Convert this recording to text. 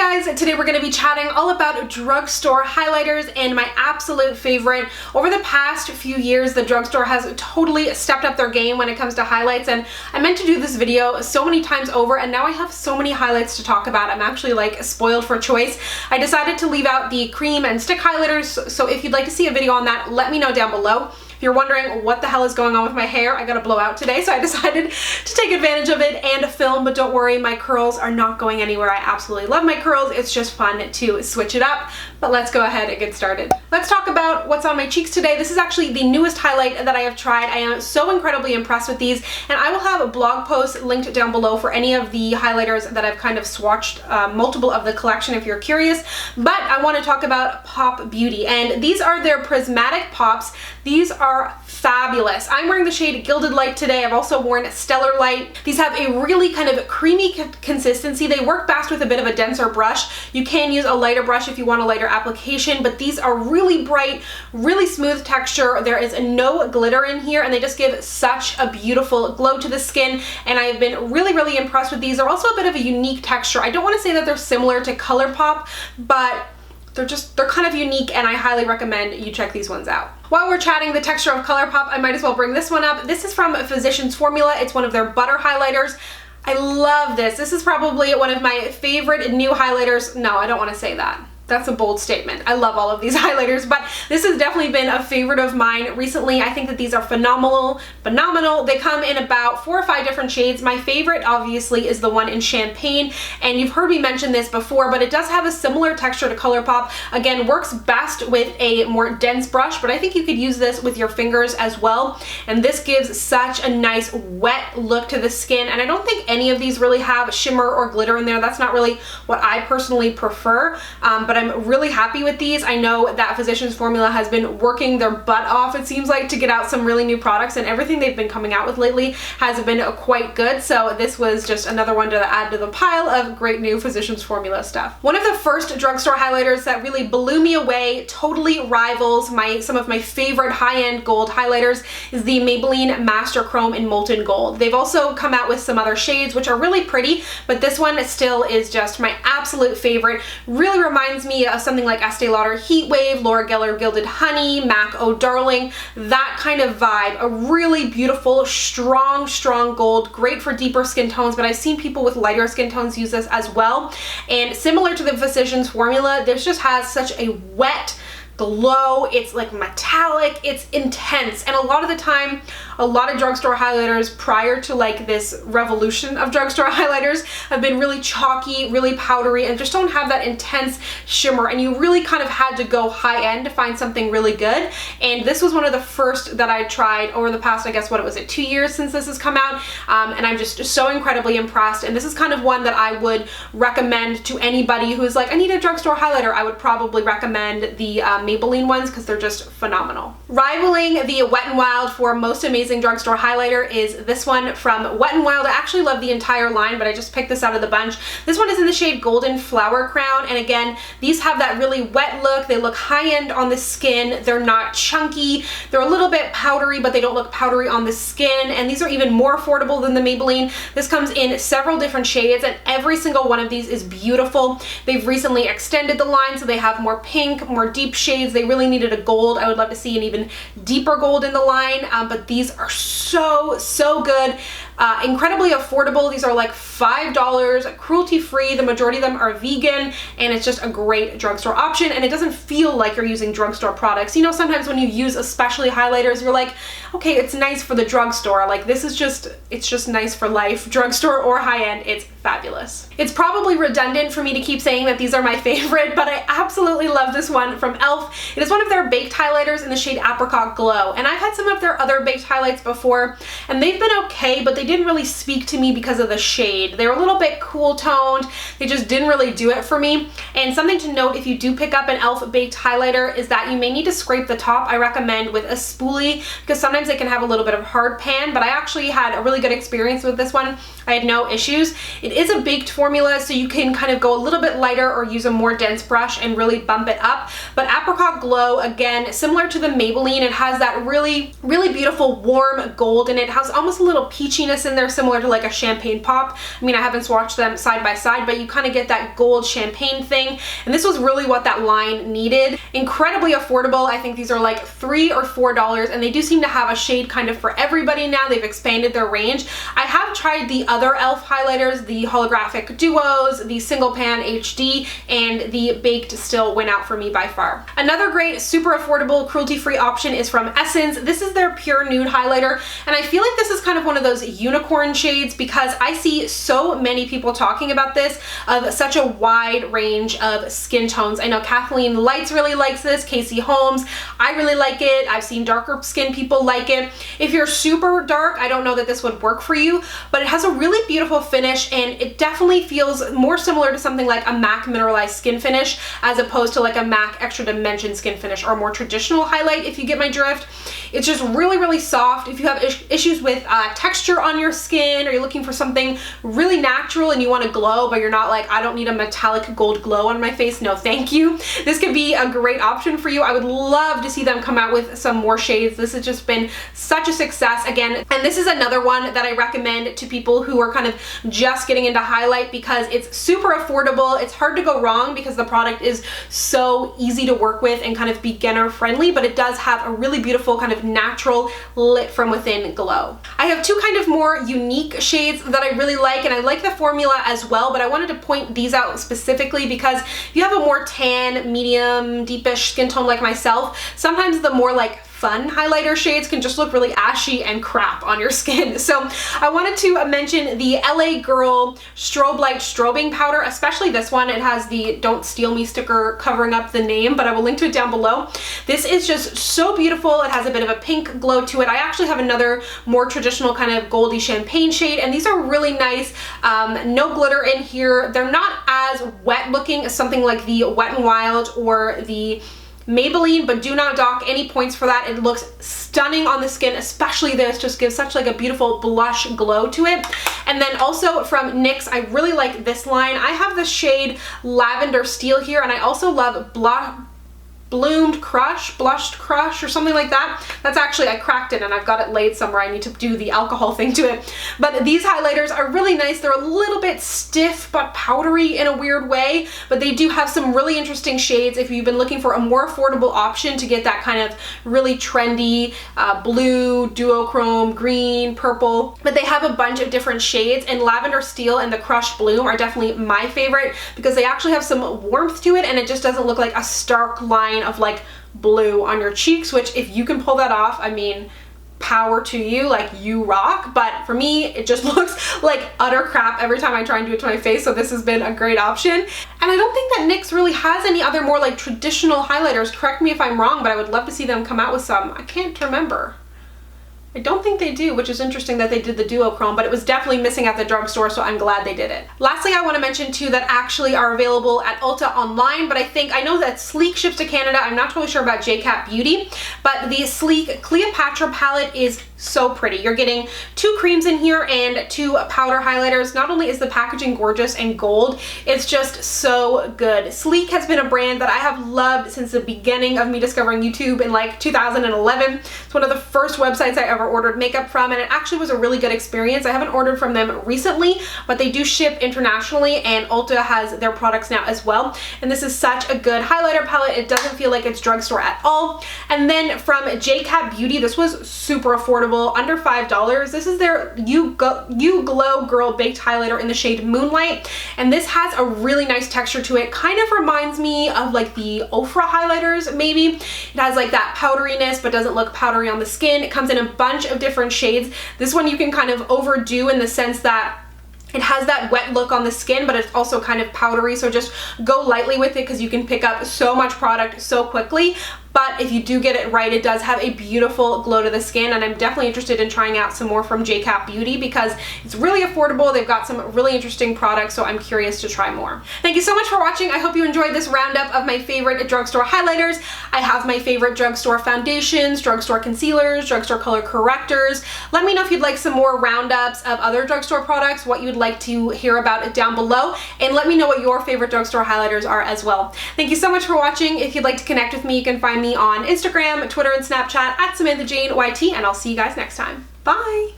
Hey guys, today we're going to be chatting all about drugstore highlighters and my absolute favorite. Over the past few years, the drugstore has totally stepped up their game when it comes to highlights, and I meant to do this video so many times over, and now I have so many highlights to talk about. I'm actually like spoiled for choice. I decided to leave out the cream and stick highlighters, so if you'd like to see a video on that, let me know down below. If you're wondering what the hell is going on with my hair, I got a blowout today, so I decided to take advantage of it and film, but don't worry, my curls are not going anywhere. I absolutely love my curls. It's just fun to switch it up, but let's go ahead and get started. Let's talk about what's on my cheeks today. This is actually the newest highlight that I have tried. I am so incredibly impressed with these, and I will have a blog post linked down below for any of the highlighters that I've kind of swatched, multiple of the collection if you're curious, but I want to talk about Pop Beauty, and these are their prismatic pops. These are fabulous. I'm wearing the shade Gilded Light today. I've also worn Stellar Light. These have a really kind of creamy consistency. They work best with a bit of a denser brush. You can use a lighter brush if you want a lighter application, but these are really bright, really smooth texture. There is no glitter in here, and they just give such a beautiful glow to the skin, and I have been really impressed with these. They're also a bit of a unique texture. I don't want to say that they're similar to ColourPop, but they're kind of unique, and I highly recommend you check these ones out. While we're chatting the texture of ColourPop, I might as well bring this one up. This is from Physicians Formula. It's one of their butter highlighters. I love this. This is probably one of my favorite new highlighters. No, I don't want to say that. That's a bold statement. I love all of these highlighters, but this has definitely been a favorite of mine recently. I think that these are phenomenal. They come in about 4 or 5 different shades. My favorite, obviously, is the one in Champagne, and you've heard me mention this before, but it does have a similar texture to ColourPop. Again, works best with a more dense brush, but I think you could use this with your fingers as well, and this gives such a nice wet look to the skin, and I don't think any of these really have shimmer or glitter in there. That's not really what I personally prefer, but I'm really happy with these. I know that Physicians Formula has been working their butt off, it seems like, to get out some really new products, and everything they've been coming out with lately has been quite good, so this was just another one to add to the pile of great new Physicians Formula stuff. One of the first drugstore highlighters that really blew me away, totally rivals some of my favorite high-end gold highlighters, is the Maybelline Master Chrome in Molten Gold. They've also come out with some other shades which are really pretty, but this one still is just my absolute favorite. Really reminds me of something like Estee Lauder Heat Wave, Laura Geller Gilded Honey, MAC Oh Darling, that kind of vibe. A really beautiful, strong gold, great for deeper skin tones, but I've seen people with lighter skin tones use this as well. And similar to the Physicians Formula, this just has such a wet glow. It's like metallic, it's intense, and a lot of the time, a lot of drugstore highlighters prior to like this revolution of drugstore highlighters have been really chalky, really powdery, and just don't have that intense shimmer, and you really kind of had to go high end to find something really good. And this was one of the first that I tried over the past, I guess, what was it, 2 years since this has come out, and I'm just so incredibly impressed. And this is kind of one that I would recommend to anybody who's like, I need a drugstore highlighter. I would probably recommend the Maybelline ones because they're just phenomenal. Rivaling the Wet n Wild for most amazing drugstore highlighter is this one from Wet n Wild. I actually love the entire line, but I just picked this out of the bunch. This one is in the shade Golden Flower Crown, and again, these have that really wet look. They look high-end on the skin. They're not chunky. They're a little bit powdery, but they don't look powdery on the skin, and these are even more affordable than the Maybelline. This comes in several different shades, and every single one of these is beautiful. They've recently extended the line, so they have more pink, more deep shades. They really needed a gold. I would love to see an even deeper gold in the line, but these are so good. Incredibly affordable. These are like $5, cruelty-free. The majority of them are vegan, and it's just a great drugstore option, and it doesn't feel like you're using drugstore products. You know, sometimes when you use especially highlighters, you're like, okay, it's nice for the drugstore. Like, this is just, it's just nice for life. Drugstore or high-end, it's fabulous. It's probably redundant for me to keep saying that these are my favorite, but I absolutely love this one from e.l.f. It is one of their baked highlighters in the shade Apricot Glow, and I've had some of their other baked highlights before, and they've been okay, but they didn't really speak to me because of the shade. They were a little bit cool toned. They just didn't really do it for me. And something to note if you do pick up an e.l.f. baked highlighter is that you may need to scrape the top. I recommend with a spoolie because sometimes it can have a little bit of hard pan, but I actually had a really good experience with this one. I had no issues. It is a baked formula, so you can kind of go a little bit lighter or use a more dense brush and really bump it up. But Apricot Glow, again, similar to the Maybelline, it has that really, really beautiful warm gold, and it has almost a little peachiness in there, similar to like a champagne pop. I mean, I haven't swatched them side by side, but you kind of get that gold champagne thing, and this was really what that line needed. Incredibly affordable. I think these are like $3 or $4, and they do seem to have a shade kind of for everybody now. They've expanded their range. I have tried the other e.l.f. highlighters, the holographic duos, the single pan HD, and the baked still went out for me by far. Another great, super affordable, cruelty-free option is from Essence. This is their Pure Nude highlighter, and I feel like this is kind of one of those unicorn shades because I see so many people talking about this of such a wide range of skin tones. I know Kathleen Lights really likes this, Casey Holmes, I really like it. I've seen darker skin people like it. If you're super dark, I don't know that this would work for you, but it has a really beautiful finish, and it definitely feels more similar to something like a MAC mineralized skin finish as opposed to like a MAC extra dimension skin finish or a more traditional highlight, if you get my drift. It's just really, really soft. If you have issues with texture on your skin, or you're looking for something really natural and you want to glow, but you're not like, I don't need a metallic gold glow on my face, no thank you, this could be a great option for you. I would love to see them come out with some more shades. This has just been such a success again, and this is another one that I recommend to people who are kind of just getting into highlight because it's super affordable. It's hard to go wrong because the product is so easy to work with and kind of beginner friendly, but it does have a really beautiful kind of natural lit from within glow. I have two kind of more unique shades that I really like, and I like the formula as well, but I wanted to point these out specifically because if you have a more tan, medium, deepish skin tone like myself, sometimes the more like fun highlighter shades can just look really ashy and crap on your skin. So I wanted to mention the LA Girl Strobe Light Strobing Powder, especially this one. It has the Don't Steal Me sticker covering up the name, but I will link to it down below. This is just so beautiful. It has a bit of a pink glow to it. I actually have another more traditional kind of goldy champagne shade, and these are really nice. No glitter in here. They're not as wet looking as something like the Wet n Wild or the Maybelline, but do not dock any points for that. It looks stunning on the skin, especially this just gives such like a beautiful blush glow to it. And then also from NYX, I really like this line. I have the shade Lavender Steel here, and I also love Blushed Crush or something like that. That's actually, I cracked it and I've got it laid somewhere. I need to do the alcohol thing to it. But these highlighters are really nice. They're a little bit stiff but powdery in a weird way, but they do have some really interesting shades if you've been looking for a more affordable option to get that kind of really trendy blue, duochrome, green, purple. But they have a bunch of different shades, and Lavender Steel and the Crushed Bloom are definitely my favorite because they actually have some warmth to it, and it just doesn't look like a stark line of like blue on your cheeks, which if you can pull that off, I mean, power to you, like you rock. But for me, it just looks like utter crap every time I try and do it to my face, so this has been a great option. And I don't think that NYX really has any other more like traditional highlighters. Correct me if I'm wrong, but I would love to see them come out with some. I can't remember. I don't think they do, which is interesting that they did the duochrome, but it was definitely missing at the drugstore, so I'm glad they did it. Lastly, I want to mention two that actually are available at Ulta Online, but I know that Sleek ships to Canada. I'm not totally sure about JCat Beauty, but the Sleek Cleopatra palette is so pretty. You're getting 2 creams in here and 2 powder highlighters. Not only is the packaging gorgeous and gold, it's just so good. Sleek has been a brand that I have loved since the beginning of me discovering YouTube in like 2011. It's one of the first websites I ever ordered makeup from, and it actually was a really good experience. I haven't ordered from them recently, but they do ship internationally, and Ulta has their products now as well. And this is such a good highlighter palette. It doesn't feel like it's drugstore at all. And then from JCat Beauty, this was super affordable, under $5. This is their You Glow Girl Baked Highlighter in the shade Moonlight, and this has a really nice texture to it. Kind of reminds me of like the Ofra highlighters maybe. It has like that powderiness but doesn't look powdery on the skin. It comes in a bunch of different shades. This one you can kind of overdo in the sense that it has that wet look on the skin, but it's also kind of powdery, so just go lightly with it because you can pick up so much product so quickly. but if you do get it right, it does have a beautiful glow to the skin, and I'm definitely interested in trying out some more from JCap Beauty because it's really affordable. They've got some really interesting products, so I'm curious to try more. Thank you so much for watching. I hope you enjoyed this roundup of my favorite drugstore highlighters. I have my favorite drugstore foundations, drugstore concealers, drugstore color correctors. Let me know if you'd like some more roundups of other drugstore products, what you'd like to hear about down below, and let me know what your favorite drugstore highlighters are as well. Thank you so much for watching. If you'd like to connect with me, you can find me on Instagram, Twitter, and Snapchat at SamanthaJaneYT, and I'll see you guys next time. Bye!